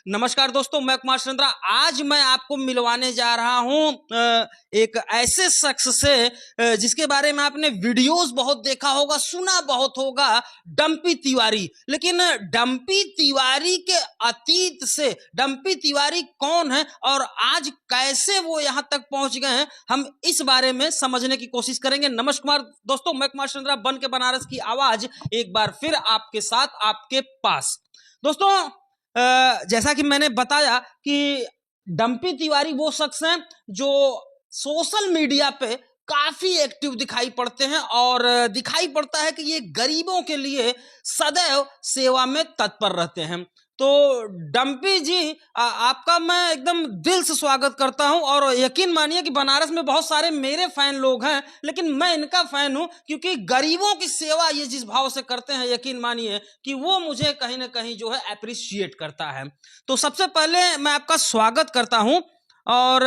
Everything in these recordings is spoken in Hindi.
नमस्कार दोस्तों, मैं कुमार चंद्रा। आज मैं आपको मिलवाने जा रहा हूं एक ऐसे शख्स से जिसके बारे में आपने वीडियोस बहुत देखा होगा, सुना बहुत होगा, डंपी तिवारी। लेकिन डंपी तिवारी के अतीत से डंपी तिवारी कौन है और आज कैसे वो यहां तक पहुंच गए हैं, हम इस बारे में समझने की कोशिश करेंगे। नमस्कार दोस्तों, मैं कुमार चंद्रा, बन के बनारस की आवाज एक बार फिर आपके साथ, आपके पास। दोस्तों, जैसा कि मैंने बताया कि डंपी तिवारी वो शख्स हैं जो सोशल मीडिया पे काफी एक्टिव दिखाई पड़ते हैं और दिखाई पड़ता है कि ये गरीबों के लिए सदैव सेवा में तत्पर रहते हैं। तो डंपी जी, आपका मैं एकदम दिल से स्वागत करता हूं और यकीन मानिए कि बनारस में बहुत सारे मेरे फैन लोग हैं, लेकिन मैं इनका फैन हूं क्योंकि गरीबों की सेवा ये जिस भाव से करते हैं, यकीन मानिए कि वो मुझे कहीं ना कहीं जो है अप्रिशिएट करता है। तो सबसे पहले मैं आपका स्वागत करता हूं और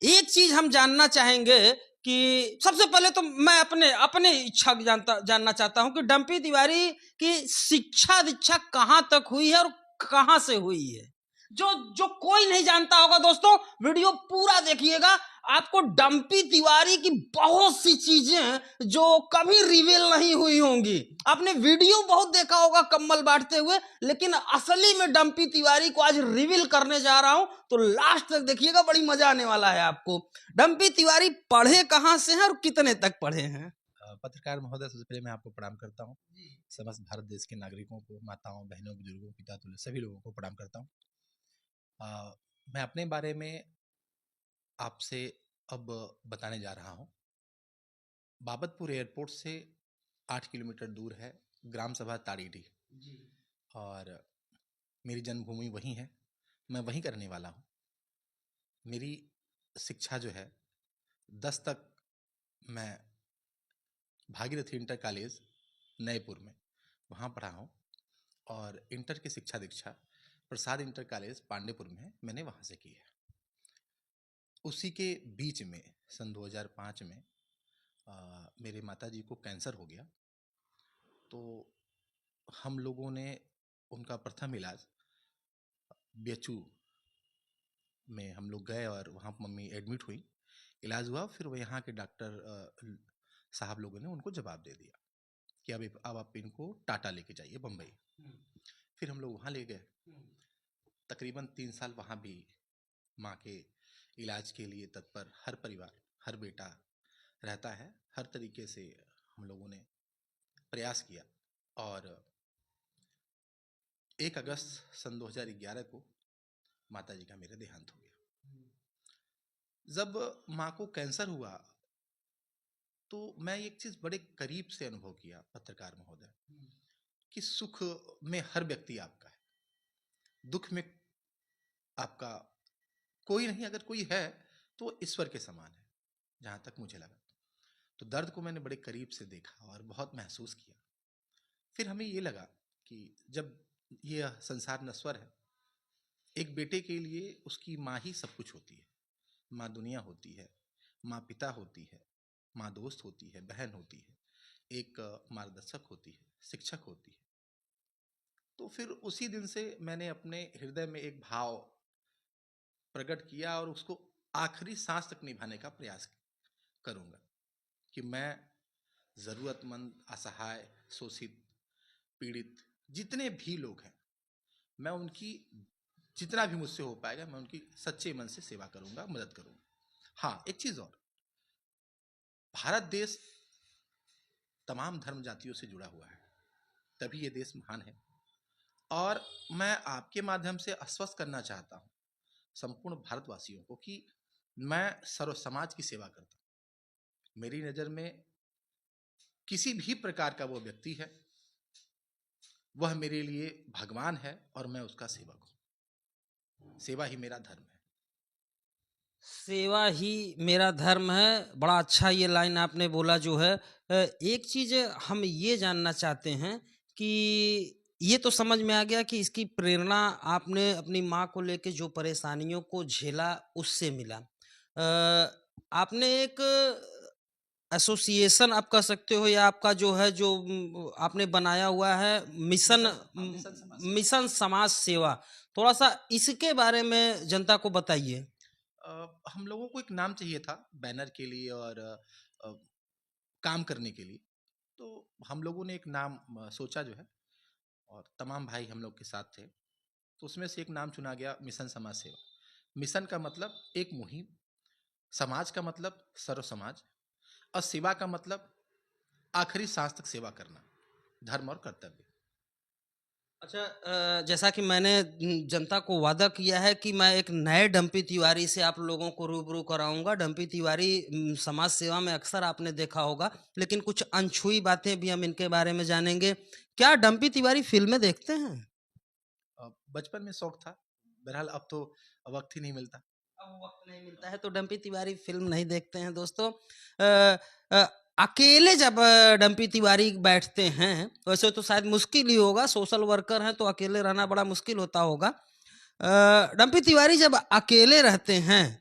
एक चीज हम जानना चाहेंगे कि सबसे पहले तो मैं अपने अपने इच्छा जानना चाहता हूं कि डंपी तिवारी की शिक्षा दीक्षा कहां तक हुई है और कहां से हुई है। जो जो कोई नहीं जानता होगा दोस्तों, वीडियो पूरा देखिएगा। आपको डंपी तिवारी की बहुत सी चीजें जो कभी रिवील नहीं हुई होंगी। आपने वीडियो बहुत देखा होगा कम्बल बांटते हुए, लेकिन असली में डंपी तिवारी को आज रिवील करने जा रहा हूं, तो लास्ट तक देखिएगा, बड़ी मजा आने वाला है आपको। डंपी तिवारी पढ़े कहां से हैं और कितने तक पढ़े हैं? पत्रकार महोदय, सबसे पहले मैं आपको प्रणाम करता हूँ। समस्त भारत देश के नागरिकों को, माताओं, बहनों, बुजुर्गों, पिता तुल्य सभी लोगों को प्रणाम करता हूँ। मैं अपने बारे में आपसे अब बताने जा रहा हूँ। बाबतपुर एयरपोर्ट से 8 किलोमीटर दूर है ग्राम सभा ताड़ीडीह जी। और मेरी जन्मभूमि वहीं है, मैं वहीं करने वाला हूँ। मेरी शिक्षा जो है 10 तक मैं भागीरथी इंटर कॉलेज नएपुर में वहाँ पढ़ा हूँ और इंटर की शिक्षा दीक्षा प्रसाद इंटर कॉलेज पांडेपुर में मैंने वहाँ से की है। उसी के बीच में सन 2005 में मेरे माताजी को कैंसर हो गया, तो हम लोगों ने उनका प्रथम इलाज बीएचयू में हम लोग गए और वहाँ मम्मी एडमिट हुई, इलाज हुआ। फिर वो यहाँ के डॉक्टर साहब लोगों ने उनको जवाब दे दिया कि अब आप इनको टाटा लेके जाइए बम्बई। फिर हम लोग वहाँ ले गए। तकरीबन 3 साल वहाँ भी माँ के इलाज के लिए तत्पर हर परिवार, हर बेटा रहता है। हर तरीके से हम लोगों ने प्रयास किया और 1 अगस्त सन 2011 को माताजी का मेरा देहांत हो गया। जब माँ को कैंसर हुआ तो मैं एक चीज बड़े करीब से अनुभव किया पत्रकार महोदय, कि सुख में हर व्यक्ति आपका है, दुख में आपका कोई नहीं, अगर कोई है तो ईश्वर के समान है, जहां तक मुझे लगा। तो दर्द को मैंने बड़े करीब से देखा और बहुत महसूस किया। फिर हमें ये लगा कि जब ये संसार नश्वर है, एक बेटे के लिए उसकी माँ ही सब कुछ होती है। माँ दुनिया होती है, माँ पिता होती है, माँ दोस्त होती है, बहन होती है, एक मार्गदर्शक होती है, शिक्षक होती है। तो फिर उसी दिन से मैंने अपने हृदय में एक भाव प्रकट किया और उसको आखिरी सांस तक निभाने का प्रयास करूंगा कि मैं ज़रूरतमंद, असहाय, शोषित, पीड़ित जितने भी लोग हैं, मैं उनकी जितना भी मुझसे हो पाएगा मैं उनकी सच्चे मन से सेवा करूंगा, मदद करूंगा। हाँ, एक चीज़ और, भारत देश तमाम धर्म जातियों से जुड़ा हुआ है, तभी ये देश महान है। और मैं आपके माध्यम से आश्वस्त करना चाहता हूँ संपूर्ण भारतवासियों को कि मैं सर्व समाज की सेवा करता हूँ। मेरी नज़र में किसी भी प्रकार का वो व्यक्ति है, वह मेरे लिए भगवान है और मैं उसका सेवक हूँ। सेवा ही मेरा धर्म है। सेवा ही मेरा धर्म है, बड़ा अच्छा ये लाइन आपने बोला जो है। एक चीज हम ये जानना चाहते हैं कि ये तो समझ में आ गया कि इसकी प्रेरणा आपने अपनी माँ को लेके जो परेशानियों को झेला उससे मिला। आपने एक एसोसिएशन आप कह सकते हो, या आपका जो है जो आपने बनाया हुआ है मिशन मिशन समाज सेवा। मिशन समाज सेवा। थोड़ा सा इसके बारे में जनता को बताइए। हम लोगों को एक नाम चाहिए था बैनर के लिए और काम करने के लिए। तो हम लोगों ने एक नाम सोचा जो है, और तमाम भाई हम लोग के साथ थे। तो उसमें से एक नाम चुना गया मिशन समाज सेवा। मिशन का मतलब एक मुहिम, समाज का मतलब सर्व समाज, और सेवा का मतलब आखिरी सांस तक सेवा करना, धर्म और कर्तव्य। अच्छा, जैसा कि मैंने जनता को वादा किया है कि मैं एक नए डंपी तिवारी से आप लोगों को रूबरू कराऊंगा। डंपी तिवारी समाज सेवा में अक्सर आपने देखा होगा, लेकिन कुछ अनछुई बातें भी हम इनके बारे में जानेंगे। क्या डंपी तिवारी फिल्में देखते हैं? बचपन में शौक था, बहरहाल अब तो वक्त ही नहीं मिलता। अब वक्त नहीं मिलता है तो डंपी तिवारी फिल्म नहीं देखते हैं दोस्तों। अ, अ, अकेले जब डंपी तिवारी बैठते हैं, वैसे तो शायद मुश्किल ही होगा, सोशल वर्कर हैं तो अकेले रहना बड़ा मुश्किल होता होगा। डंपी तिवारी जब अकेले रहते हैं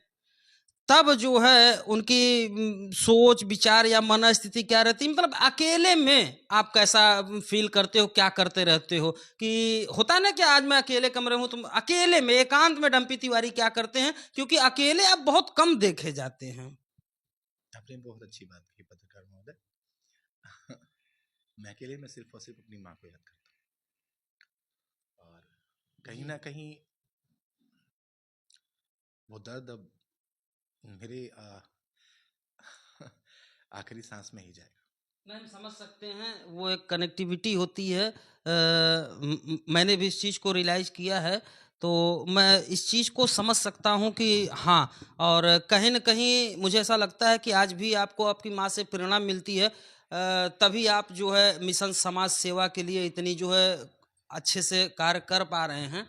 तब जो है उनकी सोच विचार या मनस्थिति क्या रहती है, मतलब अकेले में आप कैसा फील करते हो, क्या करते रहते हो? कि होता है ना कि आज मैं अकेले कमरे में हूं, तुम अकेले में एकांत में डंपी तिवारी क्या करते हैं, क्योंकि अकेले अब बहुत कम देखे जाते हैं। आपने बहुत अच्छी बात की पत्रकार महोदय। मैं अकेले में सिर्फ और सिर्फ अपनी माँ को याद करता हूँ, और कहीं जी। ना कहीं वो दर्द अब मेरे आखिरी सांस में ही जाएगा। नहीं, हम समझ सकते हैं, वो एक कनेक्टिविटी होती है। मैंने भी इस चीज़ को रियलाइज़ किया है, तो मैं इस चीज़ को समझ सकता हूँ कि हाँ, और कहीं न कहीं मुझे ऐसा लगता है कि आज भी आपको आपकी माँ से प्रेरणा मिलती है, तभी आप जो है मिशन समाज सेवा के लिए इतनी जो है अच्छे से कार्य कर पा रहे हैं।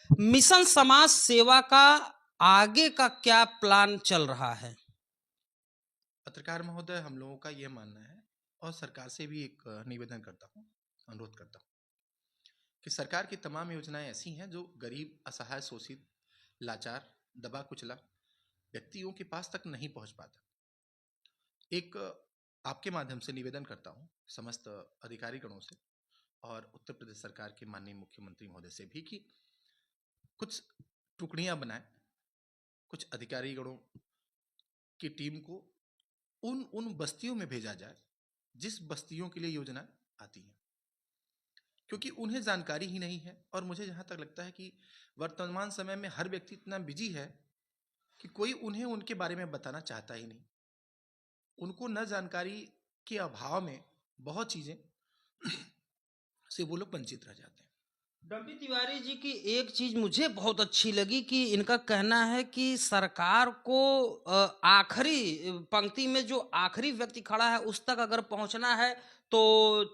मिशन समाज सेवा का आगे का क्या प्लान चल रहा है? पत्रकार महोदय, हम लोगों का यह मानना है, और सरकार से भी एक निवेदन करता हूँ, अनुरोध करता हूँ, कि सरकार की तमाम योजनाएं ऐसी हैं जो गरीब, असहाय, शोषित, लाचार, दबा कुचला व्यक्तियों के पास तक नहीं पहुंच पाता। एक आपके माध्यम से निवेदन करता हूं समस्त अधिकारी गणों से, और उत्तर प्रदेश सरकार के माननीय मुख्यमंत्री महोदय से भी, कि कुछ टुकड़ियां बनाएं, कुछ अधिकारी गणों की टीम को उन उन बस्तियों में भेजा जाए जिस बस्तियों के लिए योजना आती है, क्योंकि उन्हें जानकारी ही नहीं है। और मुझे जहां तक लगता है कि वर्तमान समय में हर व्यक्ति इतना बिजी है कि कोई उन्हें उनके बारे में बताना चाहता ही नहीं। उनको न जानकारी के अभाव में बहुत चीजें से वो लोग वंचित रह जाते हैं। डंपी तिवारी जी की एक चीज मुझे बहुत अच्छी लगी कि इनका कहना है कि सरकार को आखिरी पंक्ति में जो आखिरी व्यक्ति खड़ा है उस तक अगर पहुंचना है तो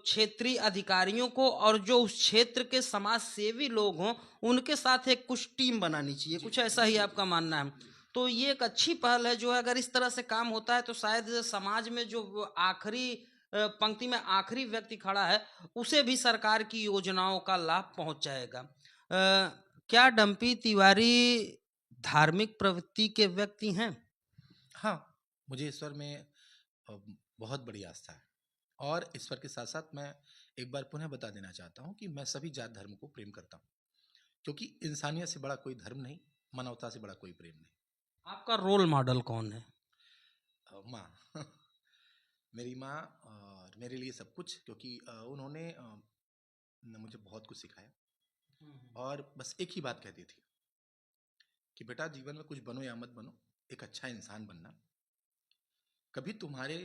क्षेत्रीय अधिकारियों को और जो उस क्षेत्र के समाज सेवी लोग हों उनके साथ एक कुछ टीम बनानी चाहिए, जी, कुछ ऐसा ही आपका मानना है। तो ये एक अच्छी पहल है, जो है अगर इस तरह से काम होता है तो शायद समाज में जो आखिरी पंक्ति में आखिरी व्यक्ति खड़ा है उसे भी सरकार की योजनाओं का लाभ पहुंच जाएगा। क्या डंपी तिवारी धार्मिक प्रवृत्ति के व्यक्ति हैं? हाँ, मुझे ईश्वर में बहुत बड़ी आस्था है, और ईश्वर के साथ साथ मैं एक बार पुनः बता देना चाहता हूँ कि मैं सभी जात धर्म को प्रेम करता हूँ, क्योंकि इंसानियत से बड़ा कोई धर्म नहीं, मानवता से बड़ा कोई प्रेम नहीं। आपका रोल मॉडल कौन है? माँ मेरी माँ और मेरे लिए सब कुछ, क्योंकि उन्होंने मुझे बहुत कुछ सिखाया, और बस एक ही बात कहती थी कि बेटा, जीवन में कुछ बनो या मत बनो, एक अच्छा इंसान बनना। कभी तुम्हारे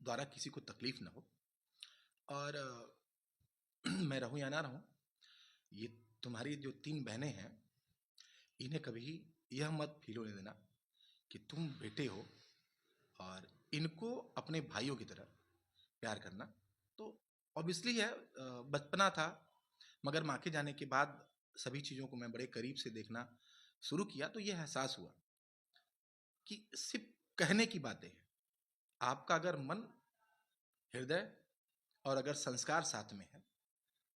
द्वारा किसी को तकलीफ ना हो, और मैं रहूं या ना रहूं, ये तुम्हारी जो 3 बहनें हैं, इन्हें कभी यह मत फील होने देना कि तुम बेटे हो, और इनको अपने भाइयों की तरह प्यार करना। तो ऑब्वियसली है, बचपना था, मगर माँ के जाने के बाद सभी चीज़ों को मैं बड़े करीब से देखना शुरू किया, तो यह एहसास हुआ कि सिर्फ कहने की बातें हैं। आपका अगर मन, हृदय और अगर संस्कार साथ में है,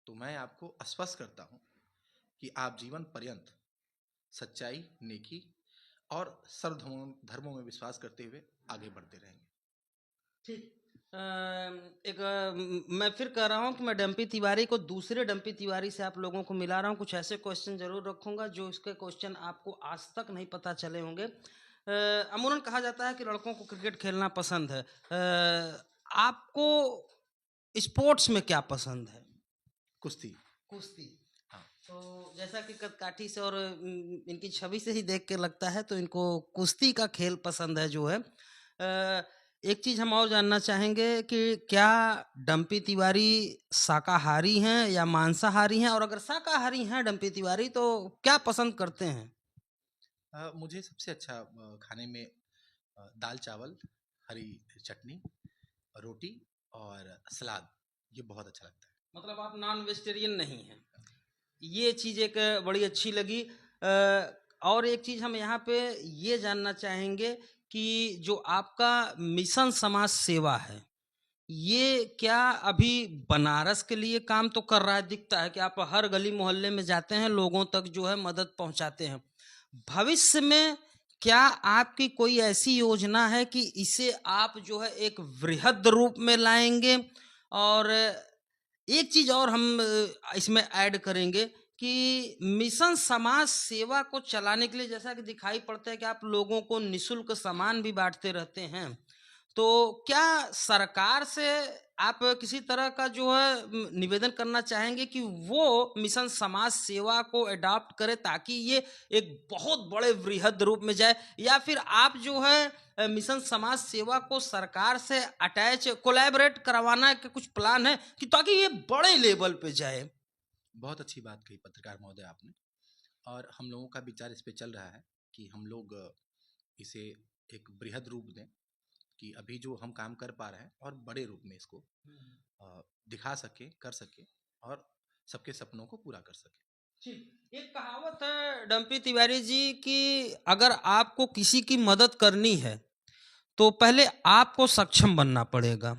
तो मैं आपको आश्वस्त करता हूं कि आप जीवन पर्यंत सच्चाई, नेकी और सर्व धर्मों में विश्वास करते हुए आगे बढ़ते रहेंगे। ठीक। मैं फिर कह रहा हूँ कि मैं डम्पी तिवारी को दूसरे डम्पी तिवारी से आप लोगों को मिला रहा हूँ। कुछ ऐसे क्वेश्चन जरूर रखूंगा जो इसके क्वेश्चन आपको आज तक नहीं पता चले होंगे। अमूमन कहा जाता है कि लड़कों को क्रिकेट खेलना पसंद है। आपको स्पोर्ट्स में क्या पसंद है? कुश्ती। कुश्ती। हाँ। तो जैसा कि कदकाठी से और इनकी छवि से ही देख के लगता है तो इनको कुश्ती का खेल पसंद है जो है। एक चीज हम और जानना चाहेंगे कि क्या डम्पी तिवारी शाकाहारी हैं या मांसाहारी हैं, और अगर शाकाहारी हैं डम्पी तिवारी तो क्या पसंद करते हैं? मुझे सबसे अच्छा खाने में दाल चावल, हरी चटनी, रोटी और सलाद, ये बहुत अच्छा लगता है। मतलब आप नॉन वेजिटेरियन नहीं हैं। ये चीज़ एक बड़ी अच्छी लगी। और एक चीज़ हम यहाँ पे ये जानना चाहेंगे कि जो आपका मिशन समाज सेवा है, ये क्या अभी बनारस के लिए काम तो कर रहा है? दिखता है कि आप हर गली मोहल्ले में जाते हैं, लोगों तक जो है मदद पहुंचाते हैं। भविष्य में क्या आपकी कोई ऐसी योजना है कि इसे आप जो है एक वृहद रूप में लाएंगे? और एक चीज और हम इसमें ऐड करेंगे कि मिशन समाज सेवा को चलाने के लिए जैसा कि दिखाई पड़ता है कि आप लोगों को निशुल्क सामान भी बांटते रहते हैं, तो क्या सरकार से आप किसी तरह का जो है निवेदन करना चाहेंगे कि वो मिशन समाज सेवा को अडॉप्ट करे ताकि ये एक बहुत बड़े वृहद रूप में जाए, या फिर आप जो है मिशन समाज सेवा को सरकार से अटैच कोलैबोरेट करवाना के कुछ प्लान है कि ताकि ये बड़े लेवल पे जाए? बहुत अच्छी बात कही पत्रकार महोदय आपने, और हम लोगों का विचार इस पे चल रहा है कि हम लोग इसे एक बृहद रूप दें, कि अभी जो हम काम कर पा रहे हैं और बड़े रूप में इसको दिखा सके, कर सके और सबके सपनों को पूरा कर सके। ठीक। एक कहावत है डम्पी तिवारी जी कि अगर आपको किसी की मदद करनी है तो पहले आपको सक्षम बनना पड़ेगा।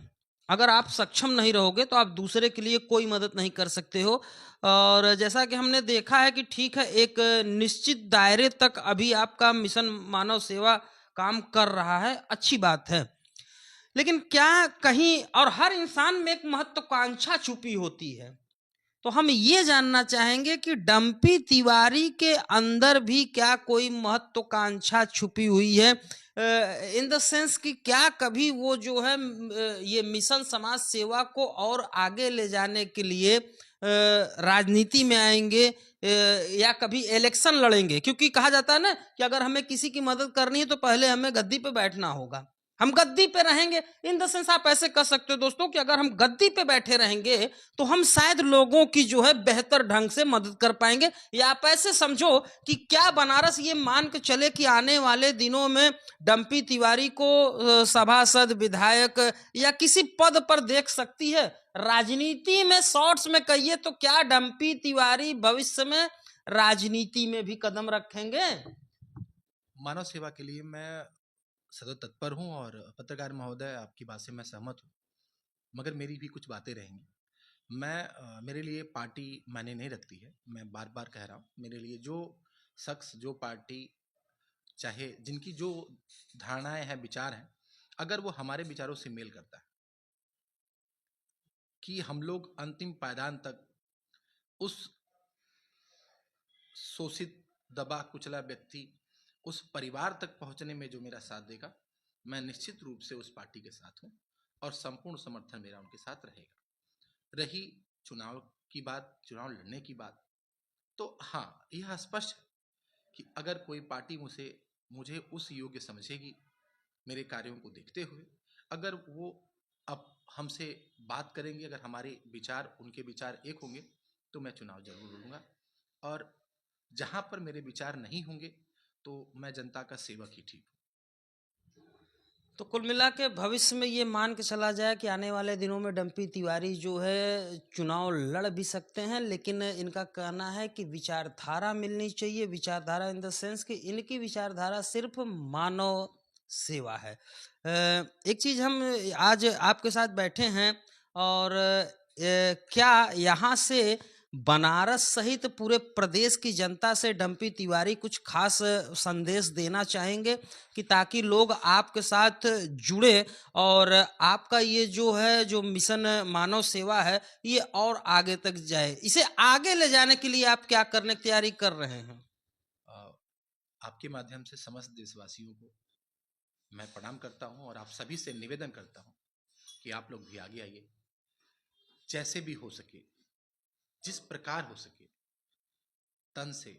अगर आप सक्षम नहीं रहोगे तो आप दूसरे के लिए कोई मदद नहीं कर सकते हो। और जैसा कि हमने देखा है कि ठीक है, एक निश्चित दायरे तक अभी आपका मिशन मानव सेवा काम कर रहा है, अच्छी बात है। लेकिन क्या कहीं और हर इंसान में एक महत्वाकांक्षा छुपी होती है, तो हम ये जानना चाहेंगे कि डम्पी तिवारी के अंदर भी क्या कोई महत्वाकांक्षा छुपी हुई है? इन द सेंस कि क्या कभी वो जो है ये मिशन समाज सेवा को और आगे ले जाने के लिए राजनीति में आएंगे, या कभी इलेक्शन लड़ेंगे? क्योंकि कहा जाता है ना कि अगर हमें किसी की मदद करनी है तो पहले हमें गद्दी पे बैठना होगा, हम गद्दी पे रहेंगे। इन द सेंस आप ऐसे कह सकते हो दोस्तों कि अगर हम गद्दी पे बैठे रहेंगे तो हम शायद लोगों की जो है बेहतर ढंग से मदद कर पाएंगे। या आप ऐसे समझो कि क्या बनारस ये मान के चले कि आने वाले दिनों में डम्पी तिवारी को सभासद, विधायक या किसी पद पर देख सकती है? राजनीति में शॉर्ट्स में कहिए तो क्या डम्पी तिवारी भविष्य में राजनीति में भी कदम रखेंगे? मानव सेवा के लिए मैं सदैव तत्पर हूँ, और पत्रकार महोदय आपकी बात से मैं सहमत हूँ, मगर मेरी भी कुछ बातें रहेंगी। मेरे लिए पार्टी मायने नहीं रखती है। मैं बार बार कह रहा हूँ, मेरे लिए जो शख्स, जो पार्टी, चाहे जिनकी जो धारणाएं हैं, विचार हैं, अगर वो हमारे विचारों से मेल करता है, कि हम लोग अंतिम पायदान तक उस शोषित, दबा कुचला व्यक्ति, उस परिवार तक पहुंचने में जो मेरा साथ देगा, मैं निश्चित रूप से उस पार्टी के साथ हूं, और संपूर्ण समर्थन मेरा उनके साथ रहेगा। रही चुनाव की बात, चुनाव लड़ने की बात, तो हाँ, यह स्पष्ट है कि अगर कोई पार्टी मुझे उस योग्य समझेगी, मेरे कार्यों को देखते हुए, अगर वो अब हमसे बात करेंगे, अगर हमारे विचार उनके विचार एक होंगे, तो मैं चुनाव जरूर लड़ूंगा। और जहां पर मेरे विचार नहीं होंगे, तो मैं जनता का सेवक ही ठीक हूँ। तो कुल मिला के भविष्य में ये मान के चला जाए कि आने वाले दिनों में डम्पी तिवारी जो है चुनाव लड़ भी सकते हैं, लेकिन इनका कहना है कि विचारधारा मिलनी चाहिए। विचारधारा इन द सेंस कि इनकी विचारधारा सिर्फ मानव सेवा है। एक चीज हम आज आपके साथ बैठे हैं, और क्या यहाँ से बनारस सहित पूरे प्रदेश की जनता से डंपी तिवारी कुछ खास संदेश देना चाहेंगे कि ताकि लोग आपके साथ जुड़े और आपका ये जो है जो मिशन मानव सेवा है ये और आगे तक जाए, इसे आगे ले जाने के लिए आप क्या करने की तैयारी कर रहे हैं? आपके माध्यम से समस्त देशवासियों को मैं प्रणाम करता हूं और आप सभी से निवेदन करता हूं कि आप लोग भी आगे आइए, जैसे भी हो सके, जिस प्रकार हो सके, तन से,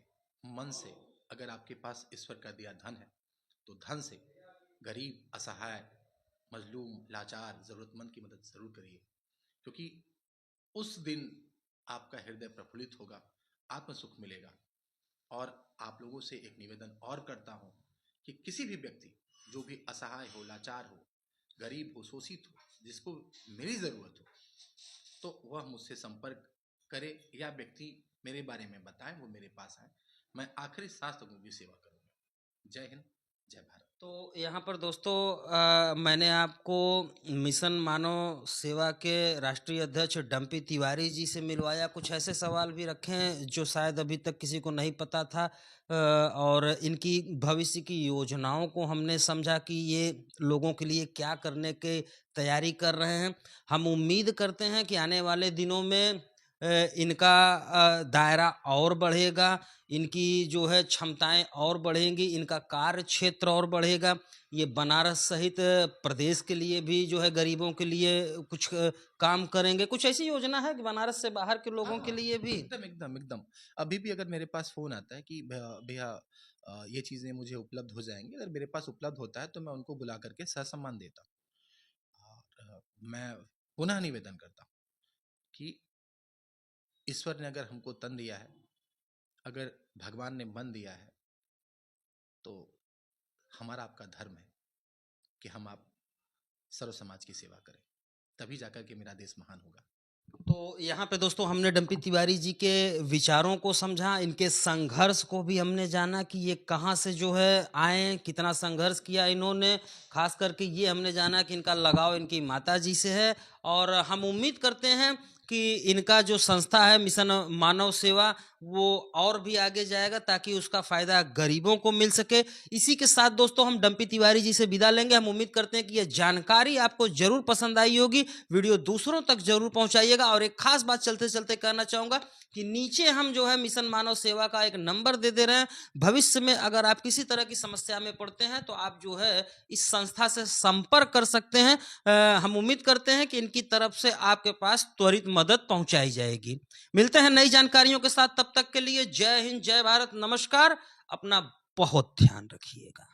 मन से। अगर आपके पास ईश्वर का दिया धन है तो धन से गरीब, असहाय, मजलूम, लाचार, जरूरतमंद की मदद जरूर करिए, क्योंकि उस दिन आपका हृदय प्रफुल्लित होगा, आत्म सुख मिलेगा। और आप लोगों से एक निवेदन और करता हूं कि किसी भी व्यक्ति जो भी असहाय हो, लाचार हो, गरीब हो, शोषित हो, जिसको मेरी जरूरत हो, तो वह मुझसे संपर्क करे या व्यक्ति मेरे बारे में बताएं, वो मेरे पास आए। मैं आखिरी सांस तक उनकी सेवा करूंगा। जय हिंद, जय भारत। तो यहाँ पर दोस्तों मैंने आपको मिशन मानव सेवा के राष्ट्रीय अध्यक्ष डंपी तिवारी जी से मिलवाया। कुछ ऐसे सवाल भी रखे हैं जो शायद अभी तक किसी को नहीं पता था और इनकी भविष्य की योजनाओं को हमने समझा कि ये लोगों के लिए क्या करने की तैयारी कर रहे हैं। हम उम्मीद करते हैं कि आने वाले दिनों में इनका दायरा और बढ़ेगा, इनकी जो है क्षमताएं और बढ़ेंगी, इनका कार्य क्षेत्र और बढ़ेगा। ये बनारस सहित प्रदेश के लिए भी जो है गरीबों के लिए कुछ काम करेंगे। कुछ ऐसी योजना है कि बनारस से बाहर के लोगों के लिए भी? एकदम एकदम एकदम। अभी भी अगर मेरे पास फोन आता है कि भैया ये चीजें मुझे उपलब्ध हो जाएंगी, अगर मेरे पास उपलब्ध होता है तो मैं उनको बुला करके ससम्मान देता हूँ। और मैं पुनः निवेदन करता हूँ कि ईश्वर ने अगर हमको तन दिया है, अगर भगवान ने मन दिया है, तो हमारा आपका धर्म है कि हम आप सर्व समाज की सेवा करें, तभी जाकर के मेरा देश महान होगा। तो यहाँ पे दोस्तों हमने डंपी तिवारी जी के विचारों को समझा, इनके संघर्ष को भी हमने जाना कि ये कहाँ से जो है आए, कितना संघर्ष किया इन्होंने। खास करके ये हमने जाना कि इनका लगाव इनकी माता जी से है और हम उम्मीद करते हैं कि इनका जो संस्था है मिशन मानव सेवा वो और भी आगे जाएगा ताकि उसका फायदा गरीबों को मिल सके। इसी के साथ दोस्तों हम डंपी तिवारी जी से विदा लेंगे। हम उम्मीद करते हैं कि यह जानकारी आपको जरूर पसंद आई होगी। वीडियो दूसरों तक जरूर पहुंचाइएगा और एक खास बात चलते चलते कहना चाहूंगा कि नीचे हम जो है मिशन मानव सेवा का एक नंबर दे रहे हैं। भविष्य में अगर आप किसी तरह की समस्या में पड़ते हैं तो आप जो है इस संस्था से संपर्क कर सकते हैं। हम उम्मीद करते हैं कि इनकी तरफ से आपके पास त्वरित मदद पहुंचाई जाएगी। मिलते हैं नई जानकारियों के साथ, तब तक के लिए जय हिंद, जय भारत, नमस्कार। अपना बहुत ध्यान रखिएगा।